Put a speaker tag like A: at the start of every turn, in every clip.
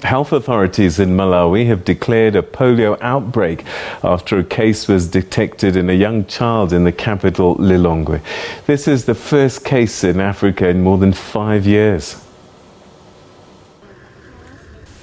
A: Health authorities in Malawi have declared a polio outbreak after a case was detected in a young child in the capital, Lilongwe. This is the first case in Africa in more than 5 years.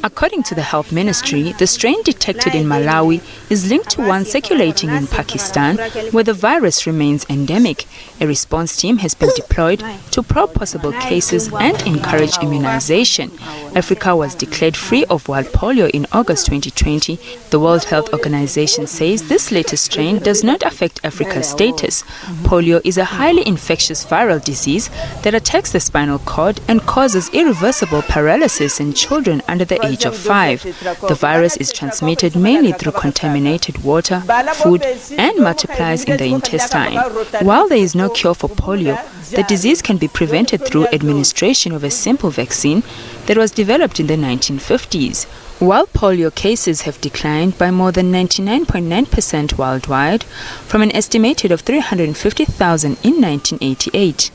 B: According to the Health Ministry, the strain detected in Malawi is linked to one circulating in Pakistan, where the virus remains endemic. A response team has been deployed to probe possible cases and encourage immunization. Africa was declared free of wild polio in August 2020. The World Health Organization says this latest strain does not affect Africa's status. Polio is a highly infectious viral disease that attacks the spinal cord and causes irreversible paralysis in children under the age of 5. The virus is transmitted mainly through contaminated water, food, and multiplies in the intestine. While there is no cure for polio, the disease can be prevented through administration of a simple vaccine that was developed in the 1950s. While polio cases have declined by more than 99.9% worldwide, from an estimated of 350,000 in 1988.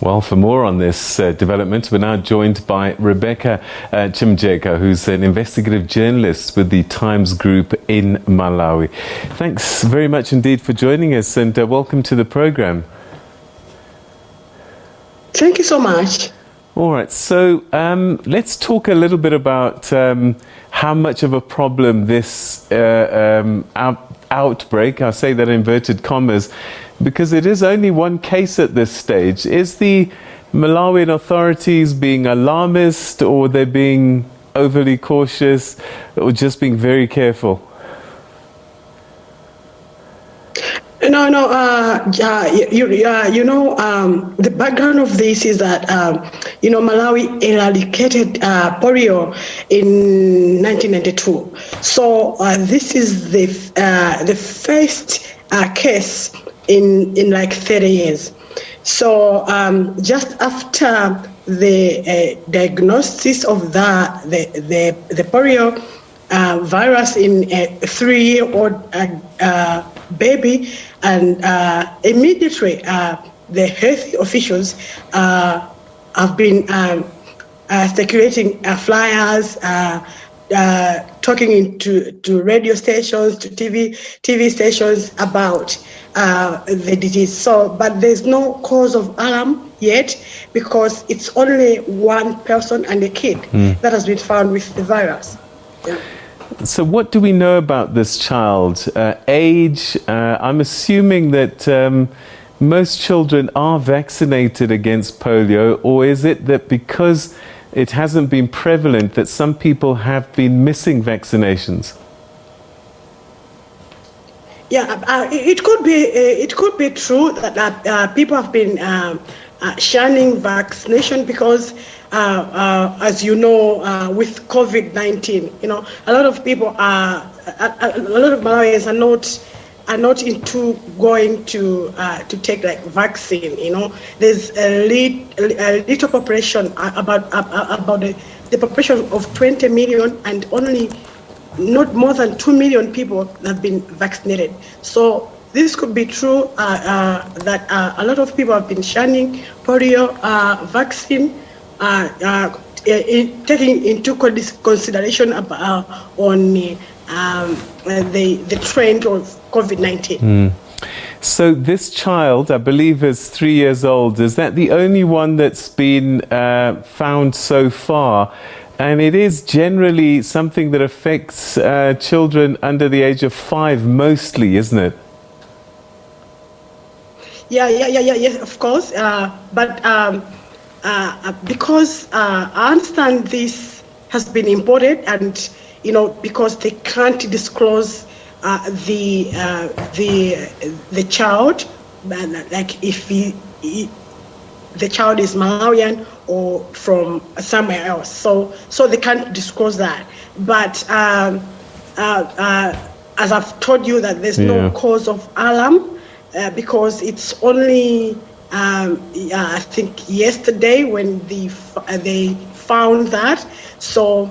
A: Well, for more on this development, we're now joined by Rebecca Chimjeka, who's an investigative journalist with the Times Group in Malawi. Thanks very much indeed for joining us, and welcome to the program.
C: Thank you so much.
A: All right, so let's talk a little bit about how much of a problem this outbreak, I'll say that in inverted commas, because it is only one case at this stage. Is the Malawian authorities being alarmist, or they're being overly cautious, or just being very careful?
C: No. The background of this is that Malawi eradicated polio in 1992. So this is the first case in like 30 years. So just after the diagnosis of the polio virus in a 3-year-old baby, and immediately the health officials have been circulating flyers, talking to radio stations, to TV stations about the disease. So, but there's no cause of alarm yet, because it's only one person and a kid that has been found with the virus. Yeah.
A: So what do we know about this child? Age? I'm assuming that most children are vaccinated against polio, or is it that because it hasn't been prevalent that some people have been missing vaccinations?
C: Yeah, it could be true that people have been shunning vaccination because, as you know, with COVID-19, a lot of people a lot of Malawians are not into going to take like vaccine. There's a little population about the population of 20 million, and only not more than 2 million people have been vaccinated. So this could be true that a lot of people have been shunning polio vaccine, taking into consideration on the trend of COVID-19.
A: So this child, I believe, is 3 years old. Is that the only one that's been found so far? And it is generally something that affects children under the age of 5 mostly, isn't it?
C: Yes, of course. But because I understand this has been imported, and because they can't disclose the child, like if the child is Malawian or from somewhere else, so they can't disclose that. But as I've told you, that there's no cause of alarm. Because it's only, I think yesterday when they found that. So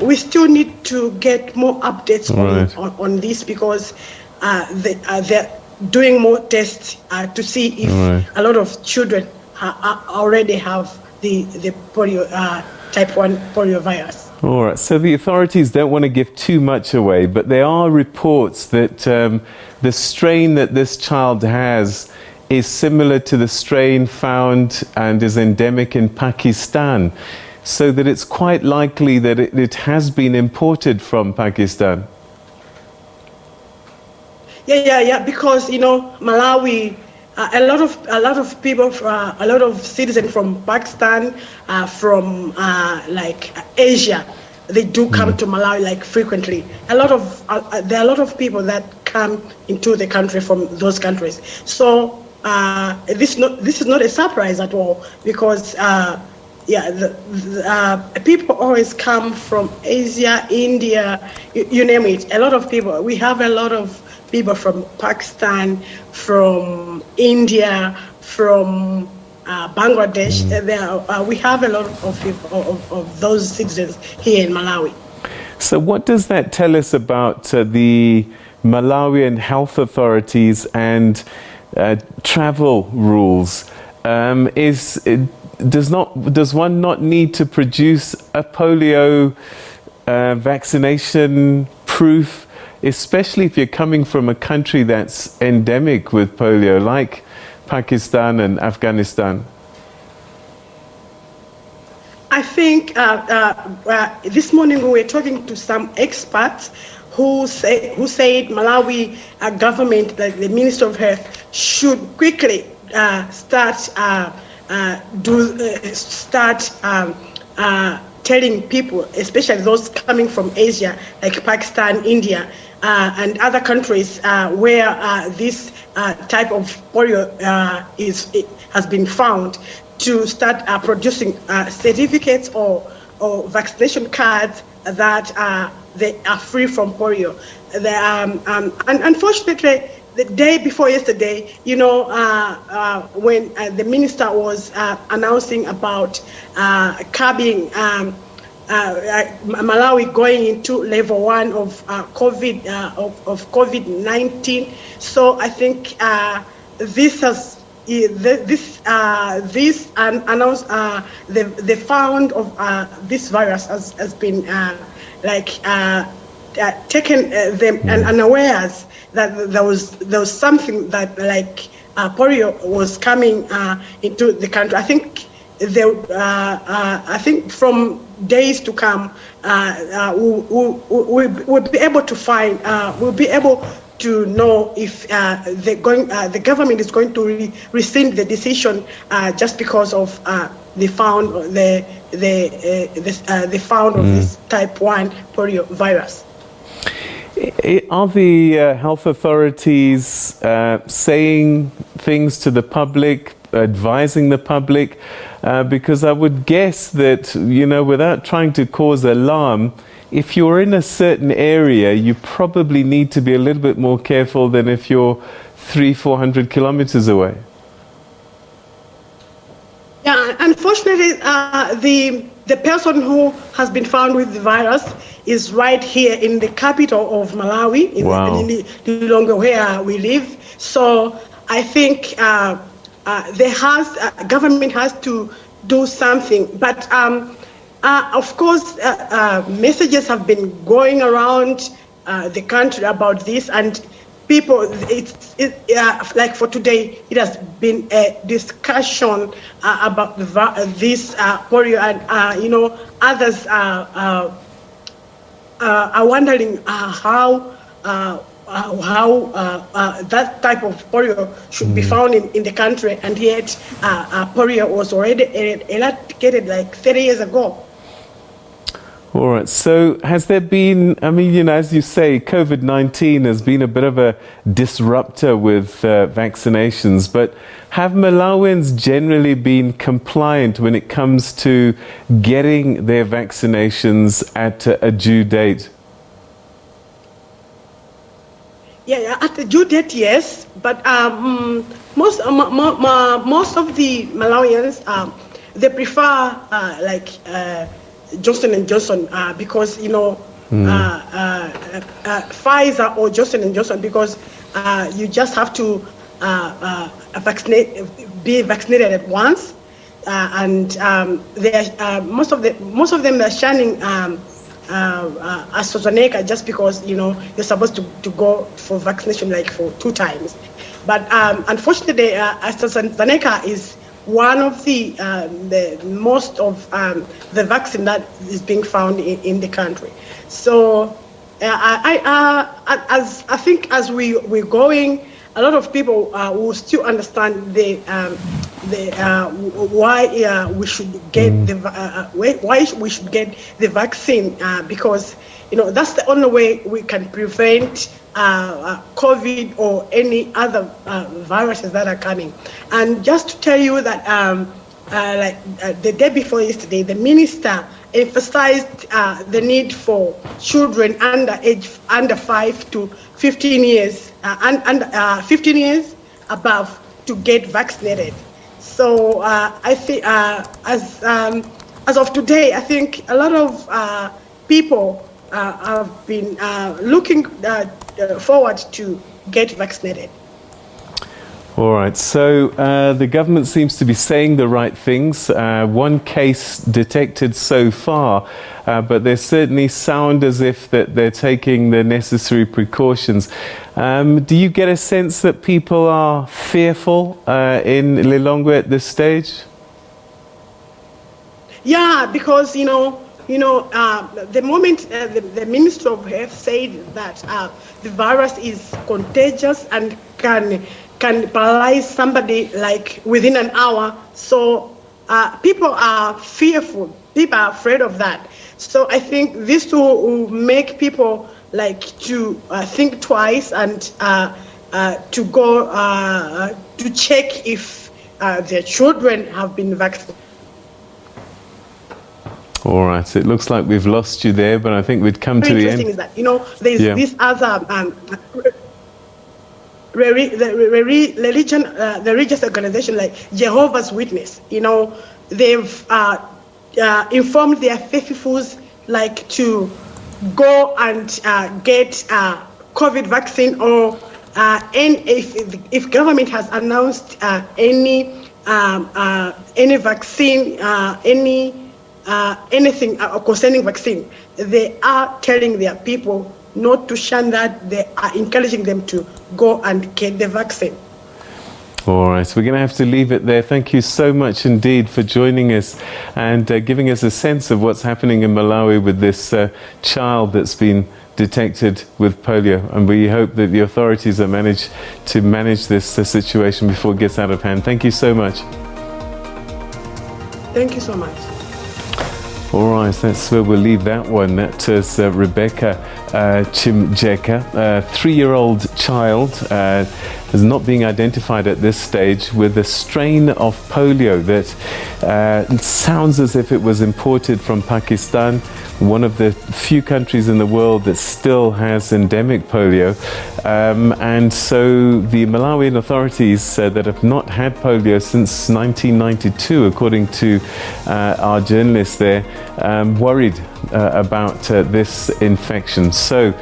C: we still need to get more updates on this, because they're doing more tests to see if a lot of children already have the polio type 1 polio virus.
A: All right, so the authorities don't want to give too much away, but there are reports that the strain that this child has is similar to the strain found and is endemic in Pakistan, so that it's quite likely that it has been imported from Pakistan.
C: Yeah, because, you know, Malawi, a lot of people, a lot of citizens from Pakistan, from like Asia, they do come to Malawi like frequently. There are a lot of people that come into the country from those countries. So this is not a surprise at all, because people always come from Asia, India, you name it. A lot of people. We have a lot of people from Pakistan, from India, from Bangladesh. We have a lot of people, of those citizens here in Malawi.
A: So what does that tell us about the Malawian health authorities and travel rules? Does one not need to produce a polio vaccination proof, especially if you're coming from a country that's endemic with polio, like Pakistan and Afghanistan?
C: I think this morning we were talking to some experts who said Malawi government, like the Minister of Health, should quickly start telling people, especially those coming from Asia, like Pakistan, India, and other countries where this type of polio has been found, to start producing certificates or vaccination cards that they are free from polio. And unfortunately, the day before yesterday, you know, when the minister was announcing about curbing Malawi going into level 1 of COVID-19, so I think this announced the found of this virus has been taken them unawares that there was something that like polio was coming into the country. I think from days to come, we'll be able to find, we'll be able to know if the government is going to rescind the decision just because of the found of this type 1 polio virus.
A: Are the health authorities saying things to the public, advising the public? Because I would guess that, you know, without trying to cause alarm, if you're in a certain area, you probably need to be a little bit more careful than if you're 300-400 kilometers away.
B: Yeah, unfortunately, the person who has been found with the virus is right here in the capital of Malawi, in Lilongwe, where we live. So I think government has to do something. But of course, messages have been going around the country about this, and people, like for today, it has been a discussion about this polio, and you know, others are wondering how that type of polio should be found in the country, and yet polio was already eradicated like 30 years ago.
A: All right. So has there been, I mean, you know, as you say, COVID-19 has been a bit of a disruptor with vaccinations, but have Malawians generally been compliant when it comes to getting their vaccinations at a due date?
C: Yeah, at the due date, yes, but most of the Malawians, they prefer Johnson & Johnson because, you know, Pfizer or Johnson & Johnson, because you just have to be vaccinated at once. most of them are shunning AstraZeneca just because you're supposed to go for vaccination like for 2 times. But unfortunately, AstraZeneca is one of the most of the vaccine that is being found in the country. So I think as we're going, a lot of people will still understand why we should get why we should get the vaccine, because that's the only way we can prevent COVID or any other viruses that are coming. And just to tell you that the day before yesterday, the minister emphasized the need for children under 5 to 15 years and 15 years above to get vaccinated. So I think as of today, I think a lot of people have been looking forward to get vaccinated.
A: All right, so the government seems to be saying the right things. 1 case detected so far, but they certainly sound as if that they're taking the necessary precautions. Do you get a sense that people are fearful in Lilongwe at this stage?
C: Yeah, because the moment the Minister of Health said that the virus is contagious and can paralyze somebody like within an hour, so people are fearful. People are afraid of that. So I think this will make people like to think twice and to go to check if their children have been vaccinated.
A: All right, it looks like we've lost you there, but I think we'd come to the end.
C: Interesting is that there's this other the religious organization like Jehovah's Witness. They've informed their faithfuls like to go and get COVID vaccine, or and if government has announced any vaccine, anything concerning vaccine, they are telling their people not to shun that. They are encouraging them to go and get the vaccine.
A: All right, we're going to have to leave it there. Thank you so much indeed for joining us and giving us a sense of what's happening in Malawi with this child that's been detected with polio. And we hope that the authorities are manage this situation before it gets out of hand. Thank you so much.
C: Thank you so much.
A: All right, that's where we'll leave that one. That is Rebecca Chimjeka, a 3-year-old child, is not being identified at this stage, with a strain of polio that sounds as if it was imported from Pakistan, one of the few countries in the world that still has endemic polio. And so the Malawian authorities that have not had polio since 1992, according to our journalist there, worried about this infection. So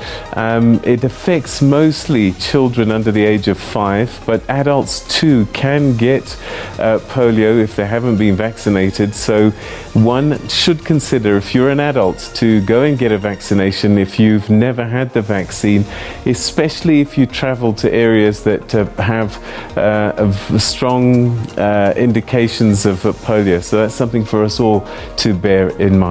A: it affects mostly children under the age of 5, but adults too can get polio if they haven't been vaccinated. So one should consider, if you're an adult, to go and get a vaccination if you've never had the vaccine, especially if you travel to areas that have strong indications of polio. So that's something for us all to bear in mind.